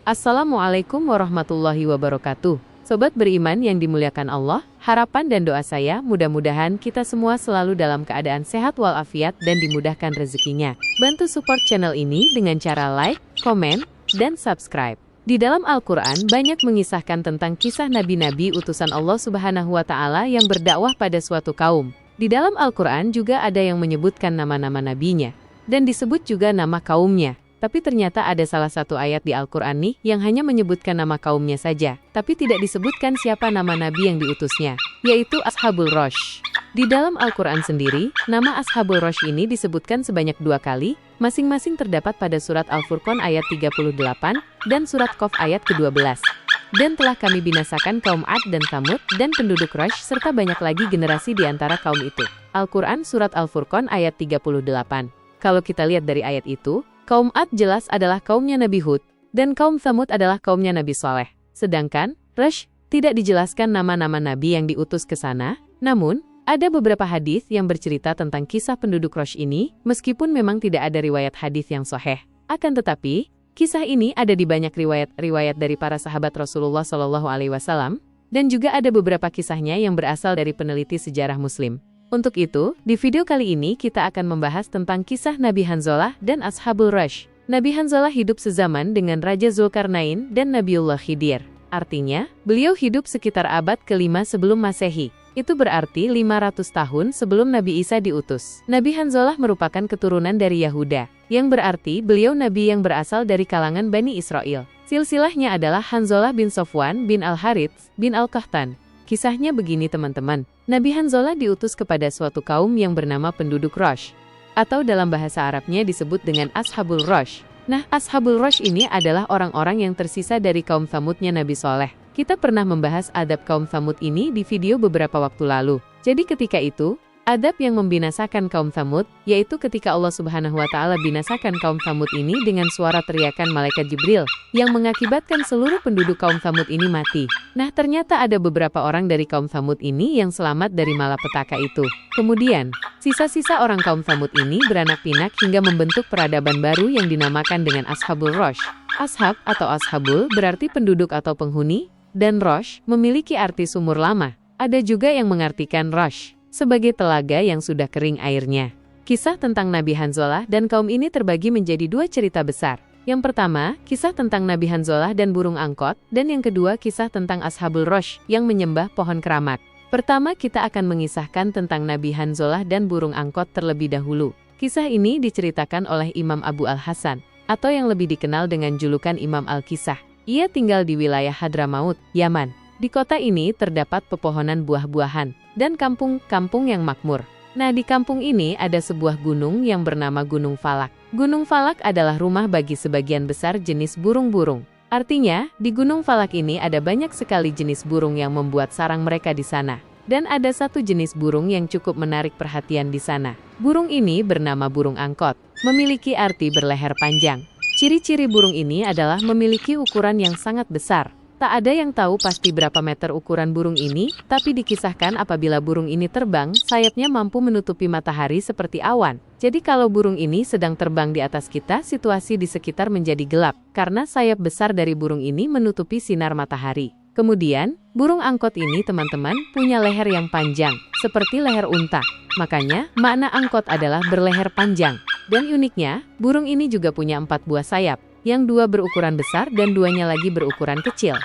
Assalamualaikum warahmatullahi wabarakatuh. Sobat beriman yang dimuliakan Allah, harapan dan doa saya mudah-mudahan kita semua selalu dalam keadaan sehat walafiat dan dimudahkan rezekinya. Bantu support channel ini dengan cara like, komen, dan subscribe. Di dalam Al-Quran banyak mengisahkan tentang kisah nabi-nabi utusan Allah Subhanahu wa Ta'ala yang berdakwah pada suatu kaum. Di dalam Al-Quran juga ada yang menyebutkan nama-nama nabinya, dan disebut juga nama kaumnya. Tapi ternyata ada salah satu ayat di Al-Quran nih yang hanya menyebutkan nama kaumnya saja, tapi tidak disebutkan siapa nama nabi yang diutusnya, yaitu Ashabul Rosh. Di dalam Al-Quran sendiri, nama Ashabul Rosh ini disebutkan sebanyak 2 kali, masing-masing terdapat pada surat Al-Furqan ayat 38 dan surat Qaf ayat ke-12. Dan telah kami binasakan kaum Ad dan Tsamud dan penduduk Rosh serta banyak lagi generasi di antara kaum itu. Al-Quran surat Al-Furqan ayat 38. Kalau kita lihat dari ayat itu, kaum Ad jelas adalah kaumnya Nabi Hud, dan kaum Tsamud adalah kaumnya Nabi Saleh. Sedangkan, Rosh tidak dijelaskan nama-nama nabi yang diutus ke sana, namun, ada beberapa hadis yang bercerita tentang kisah penduduk Rosh ini, meskipun memang tidak ada riwayat hadis yang sahih. Akan tetapi, kisah ini ada di banyak riwayat dari para sahabat Rasulullah SAW, dan juga ada beberapa kisahnya yang berasal dari peneliti sejarah Muslim. Untuk itu, di video kali ini kita akan membahas tentang kisah Nabi Hanzalah dan Ashabul Rosh. Nabi Hanzalah hidup sezaman dengan Raja Zulkarnain dan Nabiullah Khidir. Artinya, beliau hidup sekitar abad ke-5 sebelum Masehi. Itu berarti 500 tahun sebelum Nabi Isa diutus. Nabi Hanzalah merupakan keturunan dari Yahuda, yang berarti beliau nabi yang berasal dari kalangan Bani Israel. Silsilahnya adalah Hanzalah bin Sofwan bin Al-Harits bin Al-Qahtan. Kisahnya begini teman-teman, Nabi Hanzalah diutus kepada suatu kaum yang bernama penduduk Rosh, atau dalam bahasa Arabnya disebut dengan Ashabul Rosh. Nah, Ashabul Rosh ini adalah orang-orang yang tersisa dari kaum Tsamudnya Nabi Saleh. Kita pernah membahas adab kaum Tsamud ini di video beberapa waktu lalu. Jadi ketika itu, adab yang membinasakan kaum Tsamud, yaitu ketika Allah Subhanahu wa Ta'ala binasakan kaum Tsamud ini dengan suara teriakan malaikat Jibril, yang mengakibatkan seluruh penduduk kaum Tsamud ini mati. Nah, ternyata ada beberapa orang dari kaum Tsamud ini yang selamat dari malapetaka itu. Kemudian, sisa-sisa orang kaum Tsamud ini beranak pinak hingga membentuk peradaban baru yang dinamakan dengan Ashabul Rosh. Ashab atau Ashabul berarti penduduk atau penghuni, dan Rosh memiliki arti sumur lama. Ada juga yang mengartikan Rosh sebagai telaga yang sudah kering airnya. Kisah tentang Nabi Hanzalah dan kaum ini terbagi menjadi 2 cerita besar. Yang pertama, kisah tentang Nabi Hanzalah dan burung angkot, dan yang kedua, kisah tentang Ashabul Rosh yang menyembah pohon keramat. Pertama, kita akan mengisahkan tentang Nabi Hanzalah dan burung angkot terlebih dahulu. Kisah ini diceritakan oleh Imam Abu Al-Hasan, atau yang lebih dikenal dengan julukan Imam Al-Kisah. Ia tinggal di wilayah Hadramaut, Yaman. Di kota ini terdapat pepohonan buah-buahan dan kampung-kampung yang makmur. Nah, di kampung ini ada sebuah gunung yang bernama Gunung Falak. Gunung Falak adalah rumah bagi sebagian besar jenis burung-burung. Artinya, di Gunung Falak ini ada banyak sekali jenis burung yang membuat sarang mereka di sana. Dan ada satu jenis burung yang cukup menarik perhatian di sana. Burung ini bernama burung angkot, memiliki arti berleher panjang. Ciri-ciri burung ini adalah memiliki ukuran yang sangat besar. Tak ada yang tahu pasti berapa meter ukuran burung ini, tapi dikisahkan apabila burung ini terbang, sayapnya mampu menutupi matahari seperti awan. Jadi kalau burung ini sedang terbang di atas kita, situasi di sekitar menjadi gelap, karena sayap besar dari burung ini menutupi sinar matahari. Kemudian, burung angkot ini teman-teman punya leher yang panjang, seperti leher unta. Makanya, makna angkot adalah berleher panjang. Dan uniknya, burung ini juga punya 4 buah sayap, yang 2 berukuran besar dan 2-nya lagi berukuran kecil.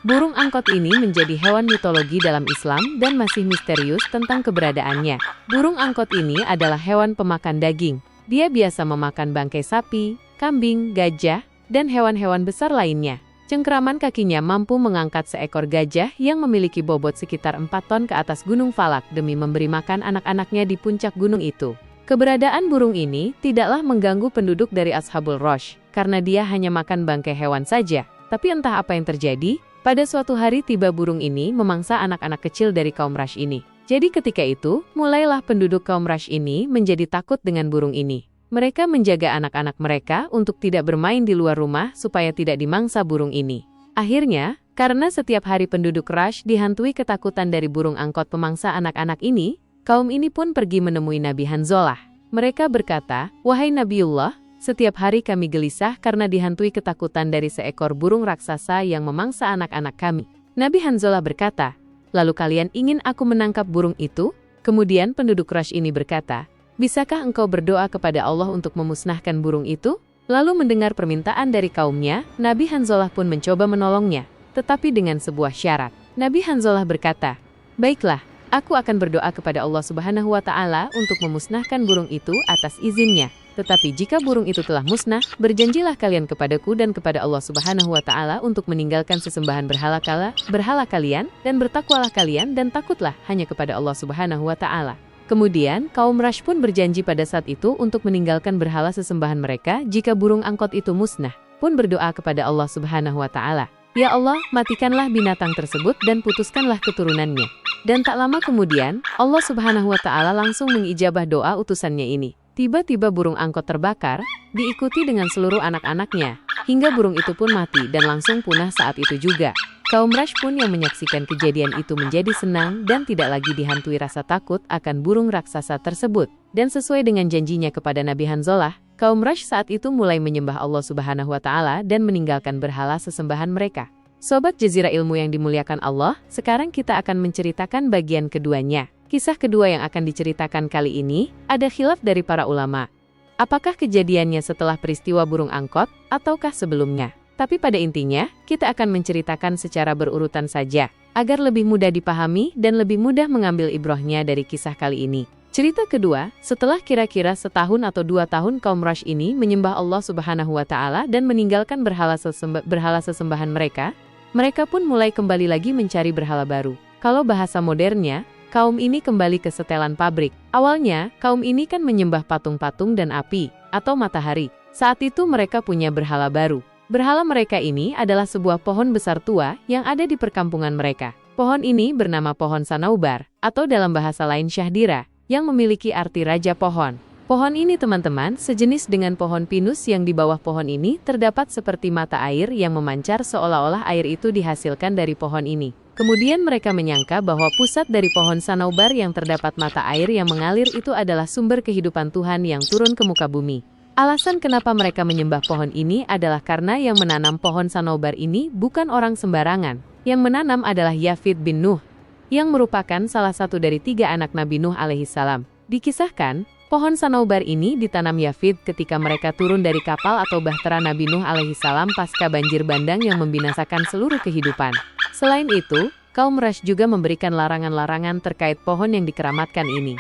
Burung angkot ini menjadi hewan mitologi dalam Islam dan masih misterius tentang keberadaannya. Burung angkot ini adalah hewan pemakan daging. Dia biasa memakan bangkai sapi, kambing, gajah, dan hewan-hewan besar lainnya. Cengkeraman kakinya mampu mengangkat seekor gajah yang memiliki bobot sekitar 4 ton ke atas Gunung Falak demi memberi makan anak-anaknya di puncak gunung itu. Keberadaan burung ini tidaklah mengganggu penduduk dari Ashabul Rosh, karena dia hanya makan bangkai hewan saja. Tapi entah apa yang terjadi, pada suatu hari tiba burung ini memangsa anak-anak kecil dari kaum Rosh ini. Jadi ketika itu, mulailah penduduk kaum Rosh ini menjadi takut dengan burung ini. Mereka menjaga anak-anak mereka untuk tidak bermain di luar rumah supaya tidak dimangsa burung ini. Akhirnya, karena setiap hari penduduk Rosh dihantui ketakutan dari burung angkot pemangsa anak-anak ini, kaum ini pun pergi menemui Nabi Hanzalah. Mereka berkata, "Wahai Nabiullah, Setiap hari kami gelisah karena dihantui ketakutan dari seekor burung raksasa yang memangsa anak-anak kami. Nabi Hanzalah berkata, "Lalu kalian ingin aku menangkap burung itu?" Kemudian penduduk Quraisy ini berkata, "Bisakah engkau berdoa kepada Allah untuk memusnahkan burung itu?" Lalu mendengar permintaan dari kaumnya, Nabi Hanzalah pun mencoba menolongnya, tetapi dengan sebuah syarat. Nabi Hanzalah berkata, "Baiklah, aku akan berdoa kepada Allah Subhanahu wa Ta'ala untuk memusnahkan burung itu atas izinnya. Tetapi jika burung itu telah musnah, berjanjilah kalian kepadaku dan kepada Allah Subhanahu wa Ta'ala untuk meninggalkan sesembahan berhala kalian, dan bertakwalah kalian dan takutlah hanya kepada Allah Subhanahu wa Ta'ala." Kemudian, kaum Quraisy pun berjanji pada saat itu untuk meninggalkan berhala sesembahan mereka jika burung angkot itu musnah, pun berdoa kepada Allah Subhanahu wa Ta'ala, "Ya Allah, matikanlah binatang tersebut dan putuskanlah keturunannya." Dan tak lama kemudian, Allah Subhanahu wa Ta'ala langsung mengijabah doa utusannya ini. Tiba-tiba burung angkot terbakar, diikuti dengan seluruh anak-anaknya, hingga burung itu pun mati dan langsung punah saat itu juga. Kaum Quraisy pun yang menyaksikan kejadian itu menjadi senang dan tidak lagi dihantui rasa takut akan burung raksasa tersebut. Dan sesuai dengan janjinya kepada Nabi Hanzalah, kaum Quraisy saat itu mulai menyembah Allah Subhanahu wa Ta'ala dan meninggalkan berhala sesembahan mereka. Sobat Jazirah Ilmu yang dimuliakan Allah, sekarang kita akan menceritakan bagian keduanya. Kisah kedua yang akan diceritakan kali ini, ada khilaf dari para ulama. Apakah kejadiannya setelah peristiwa burung angkot, ataukah sebelumnya? Tapi pada intinya, kita akan menceritakan secara berurutan saja, agar lebih mudah dipahami dan lebih mudah mengambil ibrahnya dari kisah kali ini. Cerita kedua, setelah kira-kira 1 atau 2 tahun kaum Quraisy ini menyembah Allah Subhanahu wa Ta'ala dan meninggalkan berhala sesembahan mereka, mereka pun mulai kembali lagi mencari berhala baru. Kalau bahasa modernnya, kaum ini kembali ke setelan pabrik. Awalnya, kaum ini kan menyembah patung-patung dan api, atau matahari. Saat itu mereka punya berhala baru. Berhala mereka ini adalah sebuah pohon besar tua yang ada di perkampungan mereka. Pohon ini bernama pohon Sanaubar, atau dalam bahasa lain Syahdira, yang memiliki arti raja pohon. Pohon ini teman-teman sejenis dengan pohon pinus yang di bawah pohon ini terdapat seperti mata air yang memancar seolah-olah air itu dihasilkan dari pohon ini. Kemudian mereka menyangka bahwa pusat dari pohon Sanaubar yang terdapat mata air yang mengalir itu adalah sumber kehidupan Tuhan yang turun ke muka bumi. Alasan kenapa mereka menyembah pohon ini adalah karena yang menanam pohon Sanaubar ini bukan orang sembarangan. Yang menanam adalah Yafid bin Nuh, yang merupakan salah satu dari 3 anak Nabi Nuh alaihissalam. Dikisahkan, pohon Sanaubar ini ditanam Yafid ketika mereka turun dari kapal atau bahtera Nabi Nuh alaihissalam pasca banjir bandang yang membinasakan seluruh kehidupan. Selain itu, kaum Quraisy juga memberikan larangan-larangan terkait pohon yang dikeramatkan ini.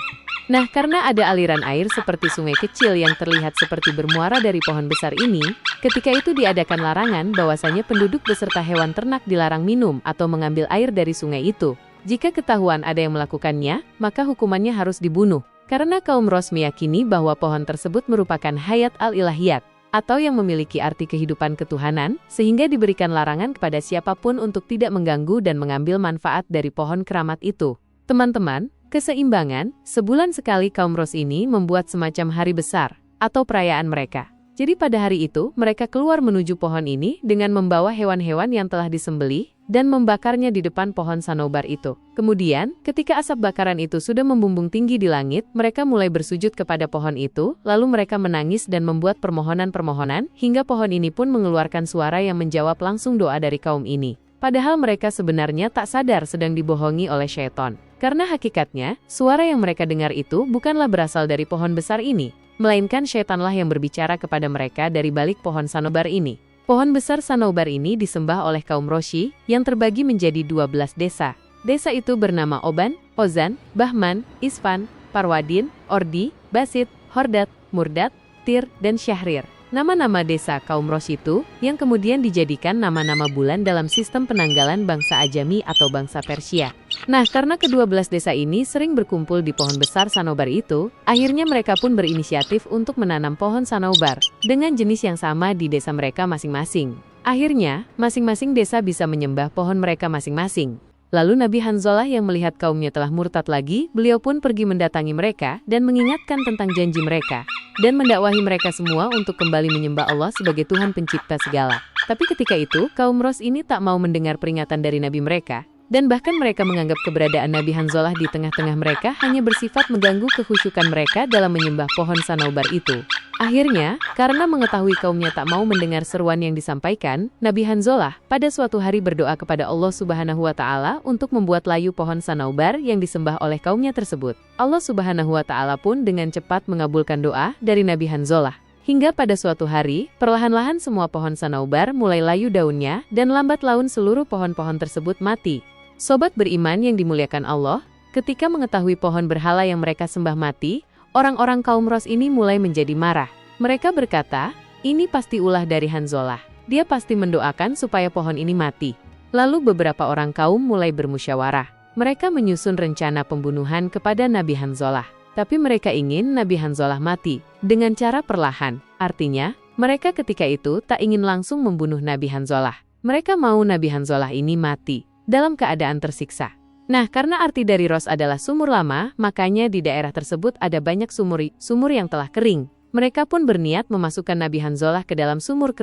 Nah, karena ada aliran air seperti sungai kecil yang terlihat seperti bermuara dari pohon besar ini, ketika itu diadakan larangan bahwasanya penduduk beserta hewan ternak dilarang minum atau mengambil air dari sungai itu. Jika ketahuan ada yang melakukannya, maka hukumannya harus dibunuh. Karena kaum Quraisy meyakini bahwa pohon tersebut merupakan hayat al-ilahiyat, atau yang memiliki arti kehidupan ketuhanan, sehingga diberikan larangan kepada siapapun untuk tidak mengganggu dan mengambil manfaat dari pohon keramat itu. Teman-teman, keseimbangan, sebulan sekali kaum Quraisy ini membuat semacam hari besar, atau perayaan mereka. Jadi pada hari itu, mereka keluar menuju pohon ini dengan membawa hewan-hewan yang telah disembelih, dan membakarnya di depan pohon Sanaubar itu. Kemudian, ketika asap bakaran itu sudah membumbung tinggi di langit, mereka mulai bersujud kepada pohon itu, lalu mereka menangis dan membuat permohonan-permohonan, hingga pohon ini pun mengeluarkan suara yang menjawab langsung doa dari kaum ini. Padahal mereka sebenarnya tak sadar sedang dibohongi oleh syaitan. Karena hakikatnya, suara yang mereka dengar itu bukanlah berasal dari pohon besar ini, melainkan syaitanlah yang berbicara kepada mereka dari balik pohon Sanaubar ini. Pohon besar Sanaubar ini disembah oleh kaum Roshi yang terbagi menjadi 12 desa. Desa itu bernama Oban, Ozan, Bahman, Isfan, Parwadin, Ordi, Basit, Hordat, Murdat, Tir, dan Syahrir. Nama-nama desa kaum Roshi itu yang kemudian dijadikan nama-nama bulan dalam sistem penanggalan bangsa Ajami atau bangsa Persia. Nah, karena ke-12 desa ini sering berkumpul di pohon besar Sanaubar itu, akhirnya mereka pun berinisiatif untuk menanam pohon Sanaubar dengan jenis yang sama di desa mereka masing-masing. Akhirnya, masing-masing desa bisa menyembah pohon mereka masing-masing. Lalu Nabi Hanzalah yang melihat kaumnya telah murtad lagi, beliau pun pergi mendatangi mereka dan mengingatkan tentang janji mereka, dan mendakwahi mereka semua untuk kembali menyembah Allah sebagai Tuhan pencipta segala. Tapi ketika itu, kaum Quraisy ini tak mau mendengar peringatan dari Nabi mereka, dan bahkan mereka menganggap keberadaan Nabi Hanzalah di tengah-tengah mereka hanya bersifat mengganggu kekhusyukan mereka dalam menyembah pohon Sanaubar itu. Akhirnya, karena mengetahui kaumnya tak mau mendengar seruan yang disampaikan, Nabi Hanzalah pada suatu hari berdoa kepada Allah Subhanahu wa Ta'ala untuk membuat layu pohon sanaubar yang disembah oleh kaumnya tersebut. Allah Subhanahu wa Ta'ala pun dengan cepat mengabulkan doa dari Nabi Hanzalah. Hingga pada suatu hari, perlahan-lahan semua pohon sanaubar mulai layu daunnya dan lambat laun seluruh pohon-pohon tersebut mati. Sobat beriman yang dimuliakan Allah, ketika mengetahui pohon berhala yang mereka sembah mati, orang-orang kaum Ros ini mulai menjadi marah. Mereka berkata, ini pasti ulah dari Hanzalah. Dia pasti mendoakan supaya pohon ini mati. Lalu beberapa orang kaum mulai bermusyawarah. Mereka menyusun rencana pembunuhan kepada Nabi Hanzalah. Tapi mereka ingin Nabi Hanzalah mati dengan cara perlahan. Artinya, mereka ketika itu tak ingin langsung membunuh Nabi Hanzalah. Mereka mau Nabi Hanzalah ini mati dalam keadaan tersiksa. Nah, karena arti dari Ros adalah sumur lama, makanya di daerah tersebut ada banyak sumur yang telah kering. Mereka pun berniat memasukkan Nabi Hanzalah ke dalam sumur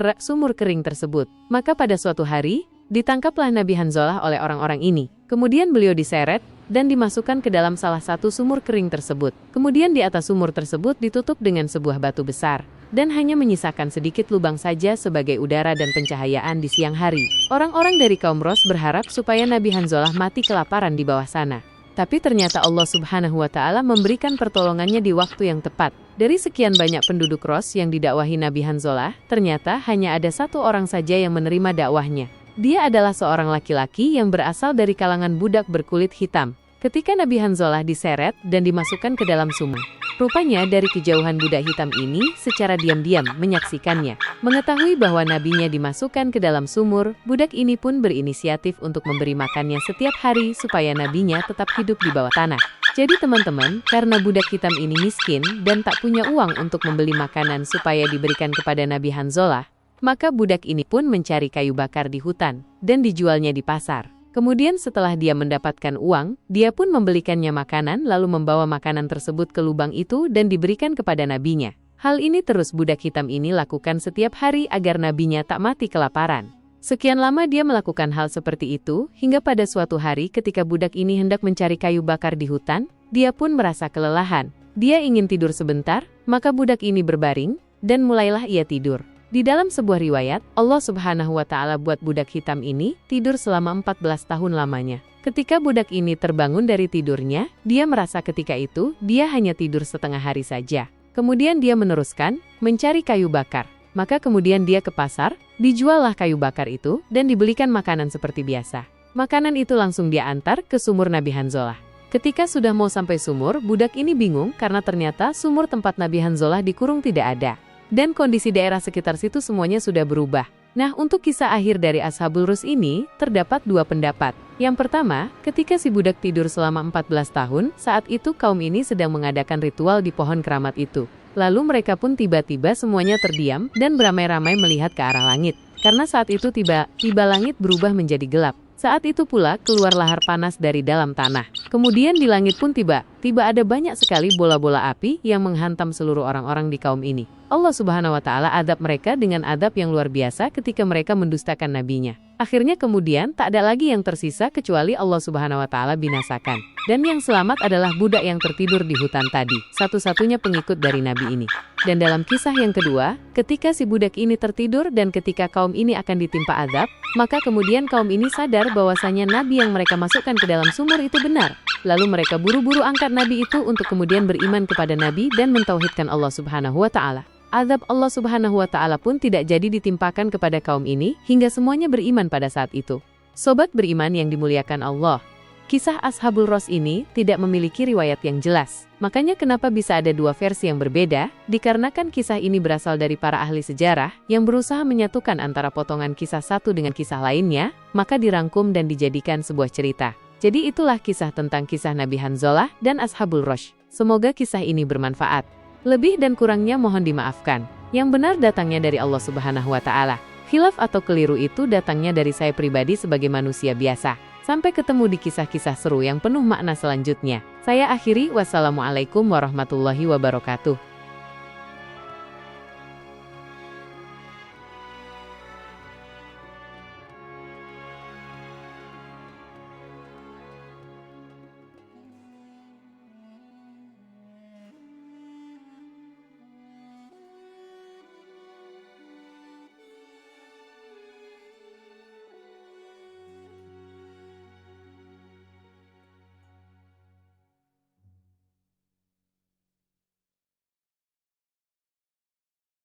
kering tersebut. Maka pada suatu hari, ditangkaplah Nabi Hanzalah oleh orang-orang ini. Kemudian beliau diseret dan dimasukkan ke dalam salah satu sumur kering tersebut. Kemudian di atas sumur tersebut ditutup dengan sebuah batu besar dan hanya menyisakan sedikit lubang saja sebagai udara dan pencahayaan di siang hari. Orang-orang dari kaum Ros berharap supaya Nabi Hanzalah mati kelaparan di bawah sana. Tapi ternyata Allah Subhanahu wa Ta'ala memberikan pertolongannya di waktu yang tepat. Dari sekian banyak penduduk Ros yang didakwahi Nabi Hanzalah, ternyata hanya ada satu orang saja yang menerima dakwahnya. Dia adalah seorang laki-laki yang berasal dari kalangan budak berkulit hitam. Ketika Nabi Hanzalah diseret dan dimasukkan ke dalam sumur, rupanya dari kejauhan budak hitam ini secara diam-diam menyaksikannya. Mengetahui bahwa nabinya dimasukkan ke dalam sumur, budak ini pun berinisiatif untuk memberi makannya setiap hari supaya nabinya tetap hidup di bawah tanah. Jadi teman-teman, karena budak hitam ini miskin dan tak punya uang untuk membeli makanan supaya diberikan kepada Nabi Hanzalah, maka budak ini pun mencari kayu bakar di hutan dan dijualnya di pasar. Kemudian setelah dia mendapatkan uang, dia pun membelikannya makanan lalu membawa makanan tersebut ke lubang itu dan diberikan kepada nabinya. Hal ini terus budak hitam ini lakukan setiap hari agar nabinya tak mati kelaparan. Sekian lama dia melakukan hal seperti itu, hingga pada suatu hari ketika budak ini hendak mencari kayu bakar di hutan, dia pun merasa kelelahan. Dia ingin tidur sebentar, maka budak ini berbaring, dan mulailah ia tidur. Di dalam sebuah riwayat, Allah Subhanahu wa Ta'ala buat budak hitam ini tidur selama 14 tahun lamanya. Ketika budak ini terbangun dari tidurnya, dia merasa ketika itu dia hanya tidur setengah hari saja. Kemudian dia meneruskan mencari kayu bakar. Maka kemudian dia ke pasar, dijuallah kayu bakar itu dan dibelikan makanan seperti biasa. Makanan itu langsung dia antar ke sumur Nabi Hanzalah. Ketika sudah mau sampai sumur, budak ini bingung karena ternyata sumur tempat Nabi Hanzalah dikurung tidak ada. Dan kondisi daerah sekitar situ semuanya sudah berubah. Nah, untuk kisah akhir dari Ashabul Rus ini, terdapat dua pendapat. Yang pertama, ketika si budak tidur selama 14 tahun, saat itu kaum ini sedang mengadakan ritual di pohon keramat itu. Lalu mereka pun tiba-tiba semuanya terdiam dan beramai-ramai melihat ke arah langit. Karena saat itu tiba langit berubah menjadi gelap. Saat itu pula keluar lahar panas dari dalam tanah. Kemudian di langit pun tiba ada banyak sekali bola-bola api yang menghantam seluruh orang-orang di kaum ini. Allah Subhanahu wa Ta'ala adab mereka dengan adab yang luar biasa ketika mereka mendustakan nabinya. Akhirnya kemudian tak ada lagi yang tersisa kecuali Allah Subhanahu wa Ta'ala binasakan. Dan yang selamat adalah budak yang tertidur di hutan tadi, satu-satunya pengikut dari nabi ini. Dan dalam kisah yang kedua, ketika si budak ini tertidur dan ketika kaum ini akan ditimpa azab, maka kemudian kaum ini sadar bahwasanya nabi yang mereka masukkan ke dalam sumur itu benar. Lalu mereka buru-buru angkat nabi itu untuk kemudian beriman kepada nabi dan mentauhidkan Allah Subhanahu wa Ta'ala. Azab Allah Subhanahu wa Ta'ala pun tidak jadi ditimpakan kepada kaum ini hingga semuanya beriman pada saat itu. Sobat beriman yang dimuliakan Allah, kisah Ashabul Ros ini tidak memiliki riwayat yang jelas. Makanya kenapa bisa ada dua versi yang berbeda? Dikarenakan kisah ini berasal dari para ahli sejarah yang berusaha menyatukan antara potongan kisah satu dengan kisah lainnya, maka dirangkum dan dijadikan sebuah cerita. Jadi itulah kisah tentang kisah Nabi Hanzalah dan Ashabul Ros. Semoga kisah ini bermanfaat. Lebih dan kurangnya mohon dimaafkan. Yang benar datangnya dari Allah Subhanahu wa Ta'ala. Khilaf atau keliru itu datangnya dari saya pribadi sebagai manusia biasa. Sampai ketemu di kisah-kisah seru yang penuh makna selanjutnya. Saya akhiri, wassalamualaikum warahmatullahi wabarakatuh.